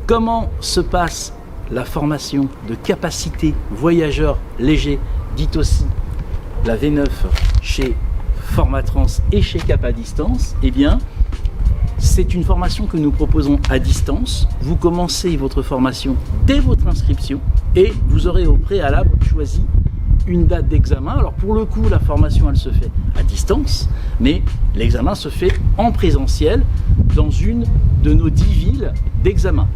Comment se passe la formation de capacité voyageur léger, dite aussi la V9 chez Formatrans et chez Cap à Distance? Eh bien, c'est une formation que nous proposons à distance. Vous commencez votre formation dès votre inscription et vous aurez au préalable choisi une date d'examen. Alors pour le coup, la formation elle se fait à distance, mais l'examen se fait en présentiel dans une de nos 10 villes d'examen.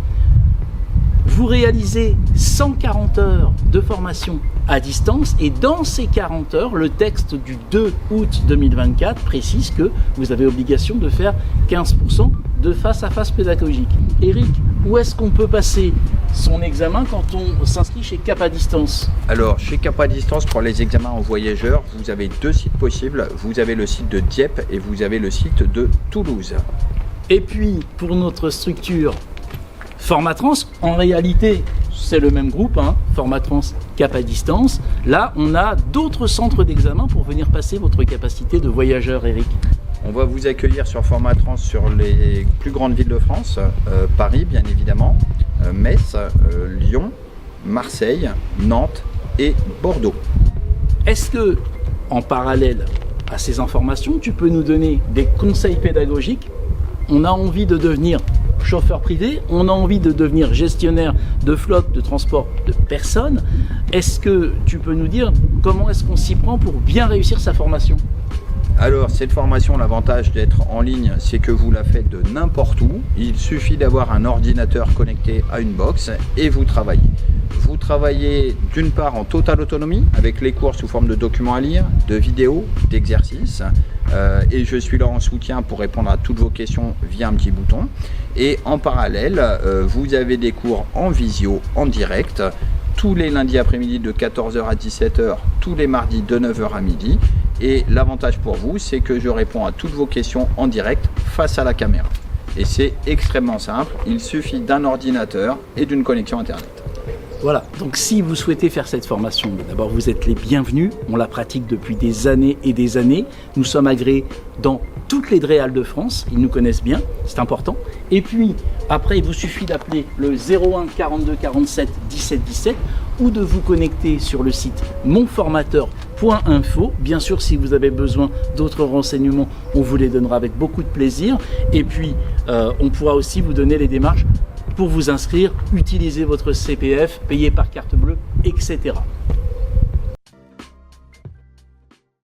Vous réalisez 140 heures de formation à distance et dans ces 40 heures, le texte du 2 août 2024 précise que vous avez obligation de faire 15% de face-à-face pédagogique. Eric, où est-ce qu'on peut passer son examen quand on s'inscrit chez Cap à Distance? Alors, chez Cap à Distance, pour les examens en voyageurs, vous avez 2 sites possibles. Vous avez le site de Dieppe et vous avez le site de Toulouse. Et puis, pour notre structure Formatrans, en réalité, c'est le même groupe, Formatrans Cap à Distance. Là, on a d'autres centres d'examen pour venir passer votre capacité de voyageur, Eric. On va vous accueillir sur Formatrans sur les plus grandes villes de France, Paris bien évidemment, Metz, Lyon, Marseille, Nantes et Bordeaux. Est-ce que, en parallèle à ces informations, tu peux nous donner des conseils pédagogiques? On a envie de devenir chauffeur privé, on a envie de devenir gestionnaire de flotte de transport de personnes. Est-ce que tu peux nous dire comment est-ce qu'on s'y prend pour bien réussir sa formation? Alors cette formation, l'avantage d'être en ligne, c'est que vous la faites de n'importe où. Il suffit d'avoir un ordinateur connecté à une box et vous travaillez. Vous travaillez d'une part en totale autonomie avec les cours sous forme de documents à lire, de vidéos, d'exercices. Et je suis là en soutien pour répondre à toutes vos questions via un petit bouton. Et en parallèle, vous avez des cours en visio, en direct, tous les lundis après-midi de 14h à 17h, tous les mardis de 9h à midi. Et l'avantage pour vous, c'est que je réponds à toutes vos questions en direct face à la caméra. Et c'est extrêmement simple, il suffit d'un ordinateur et d'une connexion Internet. Voilà, donc si vous souhaitez faire cette formation, d'abord vous êtes les bienvenus, on la pratique depuis des années et des années, nous sommes agréés dans toutes les DREAL de France, ils nous connaissent bien, c'est important, et puis après il vous suffit d'appeler le 01 42 47 17 17 ou de vous connecter sur le site monformateur.info. Bien sûr, si vous avez besoin d'autres renseignements, on vous les donnera avec beaucoup de plaisir, et puis on pourra aussi vous donner les démarches pour vous inscrire, utiliser votre CPF, payer par carte bleue, etc.